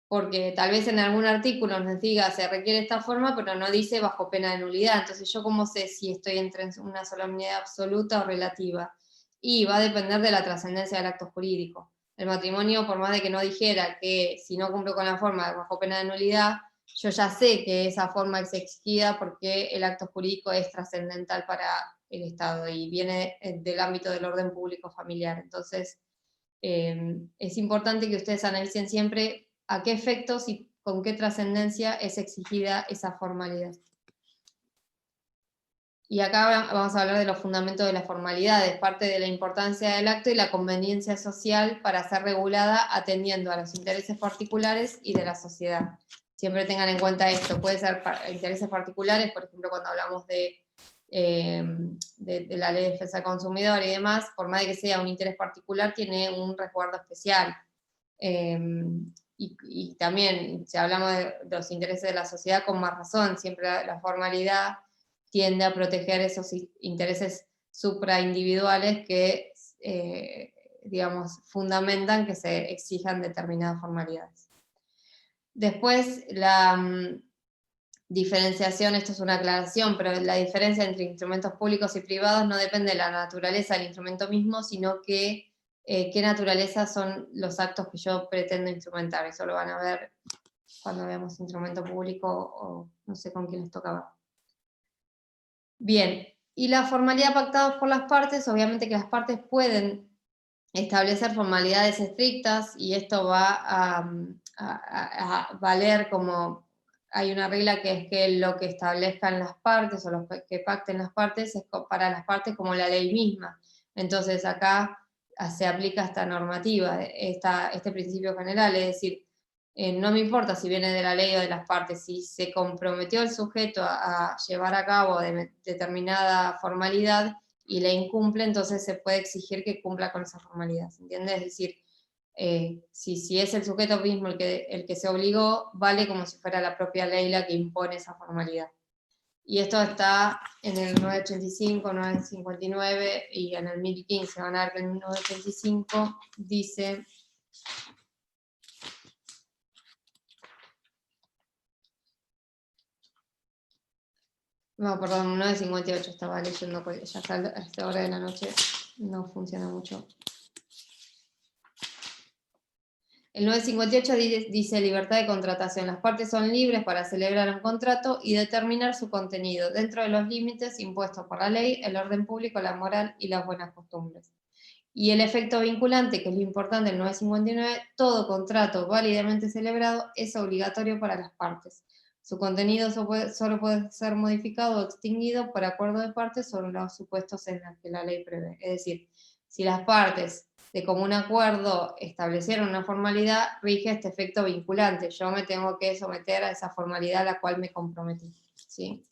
Porque tal vez en algún artículo nos diga se requiere esta forma, pero no dice bajo pena de nulidad. Entonces, ¿yo cómo sé si estoy entre una solemnidad absoluta o relativa? Y va a depender de la trascendencia del acto jurídico. El matrimonio, por más de que no dijera que si no cumplo con la forma bajo pena de nulidad, yo ya sé que esa forma es exigida porque el acto jurídico es trascendental para el Estado y viene del ámbito del orden público familiar. Entonces, es importante que ustedes analicen siempre a qué efectos y con qué trascendencia es exigida esa formalidad. Y acá vamos a hablar de los fundamentos de las formalidades, parte de la importancia del acto y la conveniencia social para ser regulada atendiendo a los intereses particulares y de la sociedad. Siempre tengan en cuenta esto, puede ser intereses particulares, por ejemplo, cuando hablamos de la ley de defensa del consumidor y demás, por más de que sea un interés particular, tiene un resguardo especial. Y también, si hablamos de los intereses de la sociedad, con más razón, siempre la formalidad tiende a proteger esos intereses supraindividuales que, digamos, fundamentan que se exijan determinadas formalidades. Después, la diferenciación, esto es una aclaración, pero la diferencia entre instrumentos públicos y privados no depende de la naturaleza del instrumento mismo, sino que qué naturaleza son los actos que yo pretendo instrumentar. Eso lo van a ver cuando veamos instrumento público o no sé con quién les tocaba. Bien, y la formalidad pactada por las partes, obviamente que las partes pueden establecer formalidades estrictas y esto va a valer como, hay una regla que es que lo que establezcan las partes o lo que pacten las partes es para las partes como la ley misma. Entonces acá se aplica esta normativa, este principio general, es decir, no me importa si viene de la ley o de las partes, si se comprometió el sujeto a llevar a cabo determinada formalidad y la incumple, entonces se puede exigir que cumpla con esa formalidad, ¿se entiende? Es decir, si es el sujeto mismo el que se obligó, vale como si fuera la propia ley la que impone esa formalidad. Y esto está en el 985, 959 y en el 1015. Van a ver que en el 985 dice No, perdón, 9.58 estaba leyendo, porque ya a esta hora de la noche no funciona mucho. El 958 dice libertad de contratación. Las partes son libres para celebrar un contrato y determinar su contenido, dentro de los límites impuestos por la ley, el orden público, la moral y las buenas costumbres. Y el efecto vinculante, que es lo importante del 959, todo contrato válidamente celebrado es obligatorio para las partes. Su contenido solo puede ser modificado o extinguido por acuerdo de partes sobre los supuestos en los que la ley prevé. Es decir, si las partes de común acuerdo establecieron una formalidad, rige este efecto vinculante. Yo me tengo que someter a esa formalidad a la cual me comprometí, ¿sí?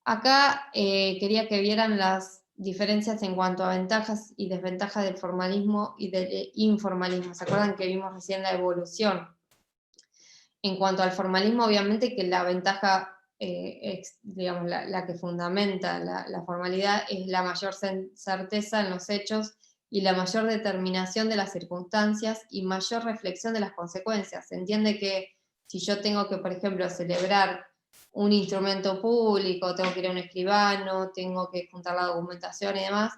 Acá quería que vieran las diferencias en cuanto a ventajas y desventajas del formalismo y del informalismo. ¿Se acuerdan que vimos recién la evolución? En cuanto al formalismo, obviamente que la ventaja, digamos, la que fundamenta la formalidad es la mayor certeza en los hechos y la mayor determinación de las circunstancias y mayor reflexión de las consecuencias. Se entiende que si yo tengo que, por ejemplo, celebrar un instrumento público, tengo que ir a un escribano, tengo que juntar la documentación y demás,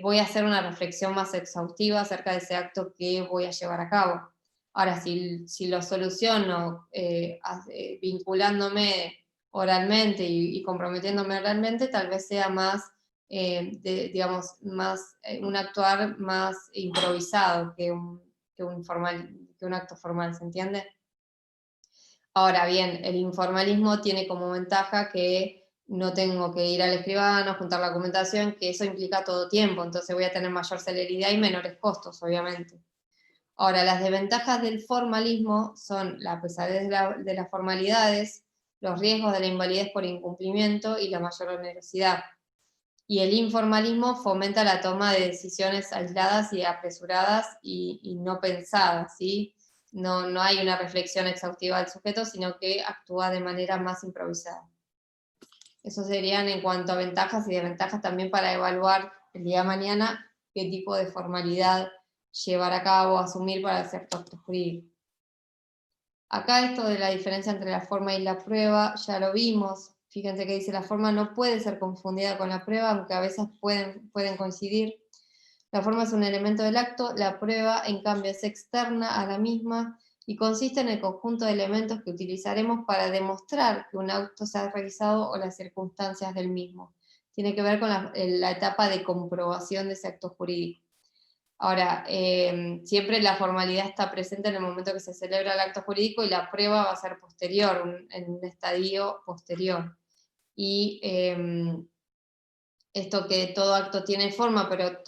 voy a hacer una reflexión más exhaustiva acerca de ese acto que voy a llevar a cabo. Ahora, si lo soluciono vinculándome oralmente y comprometiéndome oralmente, tal vez sea más, digamos, más, un actuar más improvisado que un acto formal, ¿se entiende? Ahora bien, el informalismo tiene como ventaja que no tengo que ir al escribano, juntar la documentación, que eso implica todo tiempo, entonces voy a tener mayor celeridad y menores costos, obviamente. Ahora, las desventajas del formalismo son la pesadez de las formalidades, los riesgos de la invalidez por incumplimiento y la mayor onerosidad. Y el informalismo fomenta la toma de decisiones aisladas y apresuradas y no pensadas, ¿sí? No hay una reflexión exhaustiva del sujeto, sino que actúa de manera más improvisada. Eso serían en cuanto a ventajas y desventajas también para evaluar el día de mañana qué tipo de formalidad llevar a cabo, asumir para cierto acto jurídico. Acá esto de la diferencia entre la forma y la prueba, ya lo vimos. Fíjense que dice la forma no puede ser confundida con la prueba, aunque a veces pueden coincidir. La forma es un elemento del acto, la prueba en cambio es externa a la misma y consiste en el conjunto de elementos que utilizaremos para demostrar que un acto se ha realizado o las circunstancias del mismo. Tiene que ver con la etapa de comprobación de ese acto jurídico. Ahora, siempre la formalidad está presente en el momento que se celebra el acto jurídico y la prueba va a ser posterior, en un estadio posterior. Y esto que todo acto tiene forma, pero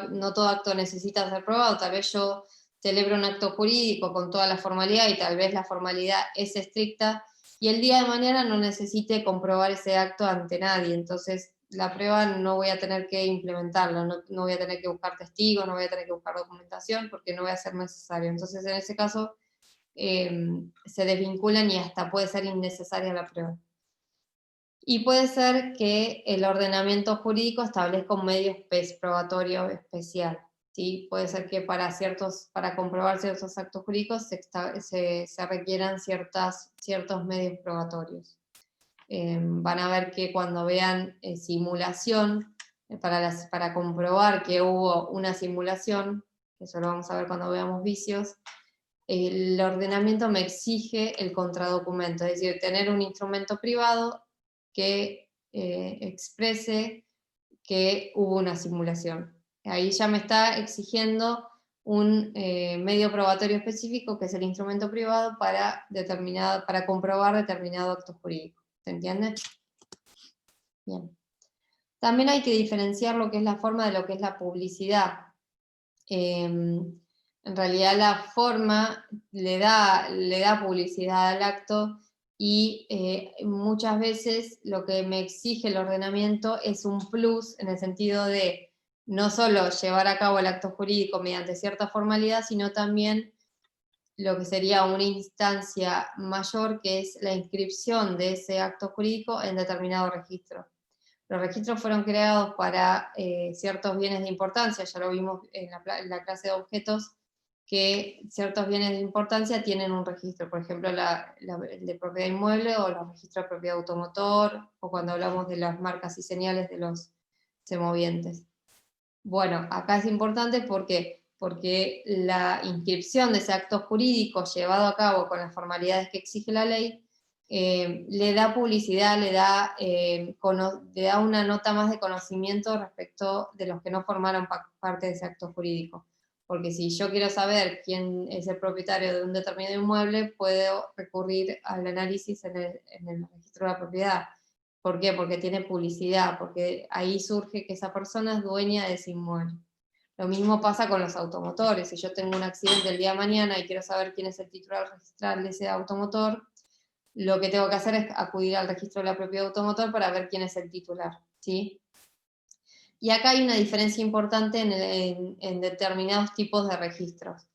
no todo acto necesita ser probado. Tal vez yo celebro un acto jurídico con toda la formalidad y tal vez la formalidad es estricta y el día de mañana no necesite comprobar ese acto ante nadie. Entonces la prueba no voy a tener que implementarla, no voy a tener que buscar testigos, no voy a tener que buscar documentación porque no va a ser necesario. Entonces en ese caso se desvinculan y hasta puede ser innecesaria la prueba. Y puede ser que el ordenamiento jurídico establezca un medio probatorio especial, ¿sí? Puede ser que para comprobar ciertos actos jurídicos se requieran ciertos medios probatorios. Van a ver que cuando vean simulación, para comprobar que hubo una simulación, eso lo vamos a ver cuando veamos vicios, el ordenamiento me exige el contradocumento, es decir, tener un instrumento privado que exprese que hubo una simulación. Ahí ya me está exigiendo un medio probatorio específico, que es el instrumento privado para comprobar determinado acto jurídico. ¿Se entiende? Bien. También hay que diferenciar lo que es la forma de lo que es la publicidad. En realidad la forma le da publicidad al acto y muchas veces lo que me exige el ordenamiento es un plus en el sentido de no solo llevar a cabo el acto jurídico mediante cierta formalidad, sino también lo que sería una instancia mayor, que es la inscripción de ese acto jurídico en determinado registro. Los registros fueron creados para ciertos bienes de importancia, ya lo vimos en la clase de objetos, que ciertos bienes de importancia tienen un registro, por ejemplo, el de propiedad inmueble o los registros de propiedad automotor, o cuando hablamos de las marcas y señales de los semovientes. Bueno, acá es importante porque la inscripción de ese acto jurídico llevado a cabo con las formalidades que exige la ley, le da publicidad, le da una nota más de conocimiento respecto de los que no formaron parte de ese acto jurídico. Porque si yo quiero saber quién es el propietario de un determinado inmueble, puedo recurrir al análisis en el registro de la propiedad. ¿Por qué? Porque tiene publicidad, porque ahí surge que esa persona es dueña de ese inmueble. Lo mismo pasa con los automotores. Si yo tengo un accidente el día de mañana y quiero saber quién es el titular registral de ese automotor, lo que tengo que hacer es acudir al registro de la propiedad automotor para ver quién es el titular, ¿sí? Y acá hay una diferencia importante en determinados tipos de registros.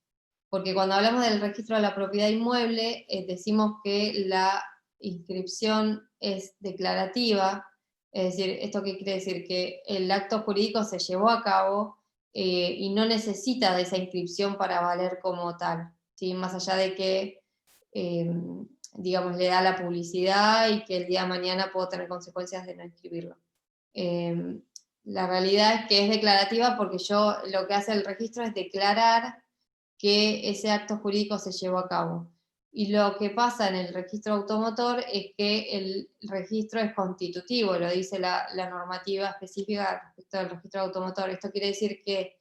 Porque cuando hablamos del registro de la propiedad inmueble, decimos que la inscripción es declarativa, es decir, ¿esto qué quiere decir? Que el acto jurídico se llevó a cabo y no necesita de esa inscripción para valer como tal, ¿sí? Más allá de que, digamos, le da la publicidad y que el día de mañana puedo tener consecuencias de no inscribirlo. La realidad es que es declarativa porque lo que hace el registro es declarar que ese acto jurídico se llevó a cabo. Y lo que pasa en el registro automotor es que el registro es constitutivo, lo dice la normativa específica respecto al registro automotor. Esto quiere decir que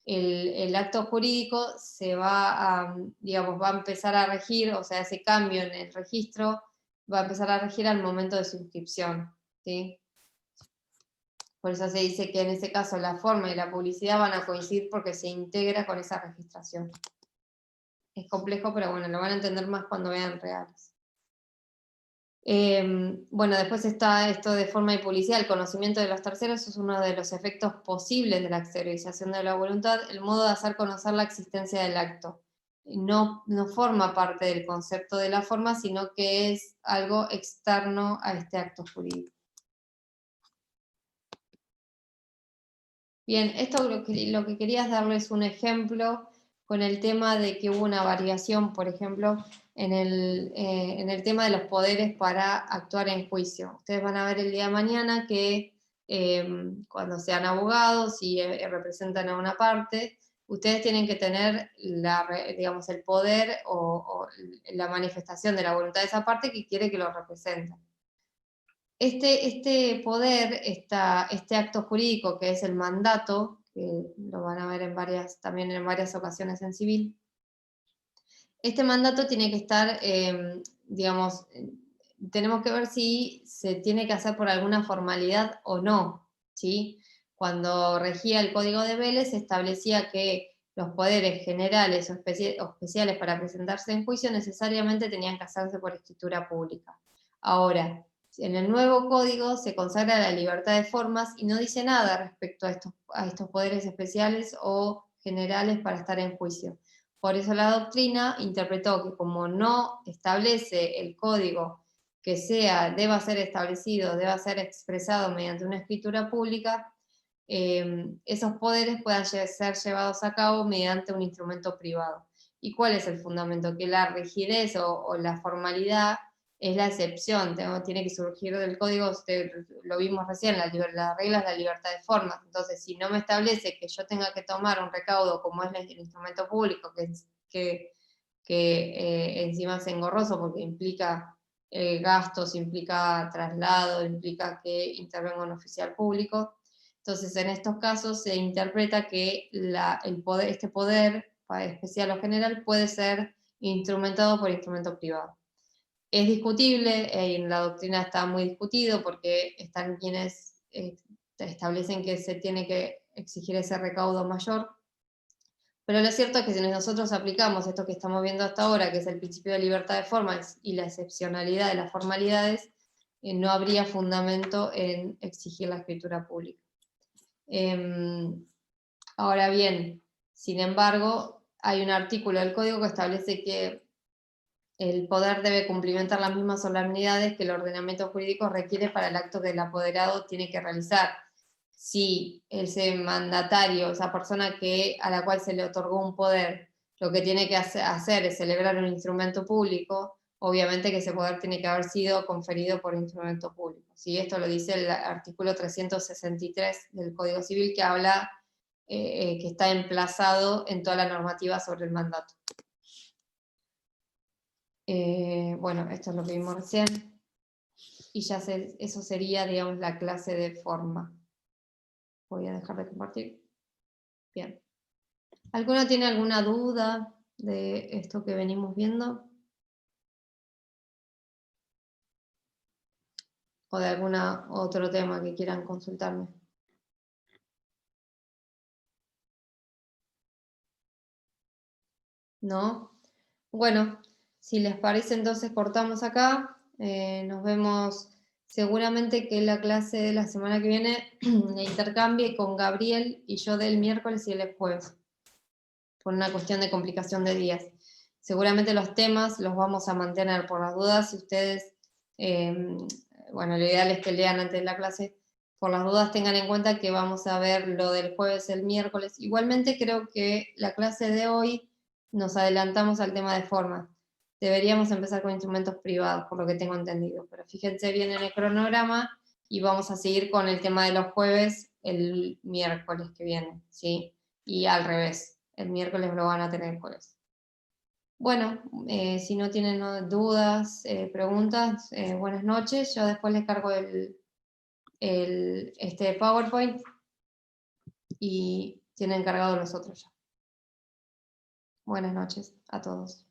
el acto jurídico se va a, digamos, va a empezar a regir, o sea, ese cambio en el registro va a empezar a regir al momento de su inscripción, ¿sí? Por eso se dice que en ese caso la forma y la publicidad van a coincidir porque se integra con esa registración. Es complejo, pero bueno, lo van a entender más cuando vean reales. Bueno, después está esto de forma y publicidad, el conocimiento de los terceros es uno de los efectos posibles de la exteriorización de la voluntad, el modo de hacer conocer la existencia del acto. No forma parte del concepto de la forma, sino que es algo externo a este acto jurídico. Bien, esto lo que quería es darles un ejemplo con el tema de que hubo una variación, por ejemplo, en el tema de los poderes para actuar en juicio. Ustedes van a ver el día de mañana que cuando sean abogados y representan a una parte, ustedes tienen que tener digamos, el poder o la manifestación de la voluntad de esa parte que quiere que lo representen. Este poder, este acto jurídico que es el mandato, que lo van a ver también en varias ocasiones en civil, este mandato tiene que estar, digamos, tenemos que ver si se tiene que hacer por alguna formalidad o no, ¿sí? Cuando regía el Código de Vélez se establecía que los poderes generales o especiales para presentarse en juicio necesariamente tenían que hacerse por escritura pública. Ahora, en el nuevo código se consagra la libertad de formas y no dice nada respecto a estos poderes especiales o generales para estar en juicio. Por eso la doctrina interpretó que como no establece el código que deba ser establecido, deba ser expresado mediante una escritura pública, esos poderes puedan ser llevados a cabo mediante un instrumento privado. ¿Y cuál es el fundamento? Que la rigidez o la formalidad es la excepción, tiene que surgir del código, lo vimos recién, la regla es la libertad de formas. Entonces, si no me establece que yo tenga que tomar un recaudo como es el instrumento público, que encima es engorroso porque implica gastos, implica traslado, implica que intervenga un oficial público, entonces en estos casos se interpreta que este poder especial o general puede ser instrumentado por instrumento privado. Es discutible, en la doctrina está muy discutido porque están quienes establecen que se tiene que exigir ese recaudo mayor, pero lo cierto es que si nosotros aplicamos esto que estamos viendo hasta ahora, que es el principio de libertad de formas y la excepcionalidad de las formalidades, no habría fundamento en exigir la escritura pública. Ahora bien, sin embargo, hay un artículo del Código que establece que el poder debe cumplimentar las mismas solemnidades que el ordenamiento jurídico requiere para el acto que el apoderado tiene que realizar. Si ese mandatario, esa persona a la cual se le otorgó un poder, lo que tiene que hacer es celebrar un instrumento público, obviamente que ese poder tiene que haber sido conferido por instrumento público. ¿Sí? Esto lo dice el artículo 363 del Código Civil, que habla, que está emplazado en toda la normativa sobre el mandato. Bueno, esto es lo que vimos recién. Y ya eso sería, digamos, la clase de forma. Voy a dejar de compartir. Bien. ¿Alguno tiene alguna duda de esto que venimos viendo? ¿O de algún otro tema que quieran consultarme? ¿No? Bueno, si les parece, entonces cortamos acá. Nos vemos seguramente que la clase de la semana que viene la intercambie con Gabriel y yo del miércoles y el jueves, por una cuestión de complicación de días. Seguramente los temas los vamos a mantener por las dudas. Si ustedes, bueno, lo ideal es que lean antes de la clase. Por las dudas tengan en cuenta que vamos a ver lo del jueves, el miércoles. Igualmente creo que la clase de hoy nos adelantamos al tema de formas. Deberíamos empezar con instrumentos privados, por lo que tengo entendido. Pero fíjense bien en el cronograma y vamos a seguir con el tema de los jueves el miércoles que viene, ¿sí? Y al revés, el miércoles lo van a tener el jueves. Bueno, si no tienen dudas, preguntas, buenas noches. Yo después les cargo este PowerPoint y tienen cargado los otros ya. Buenas noches a todos.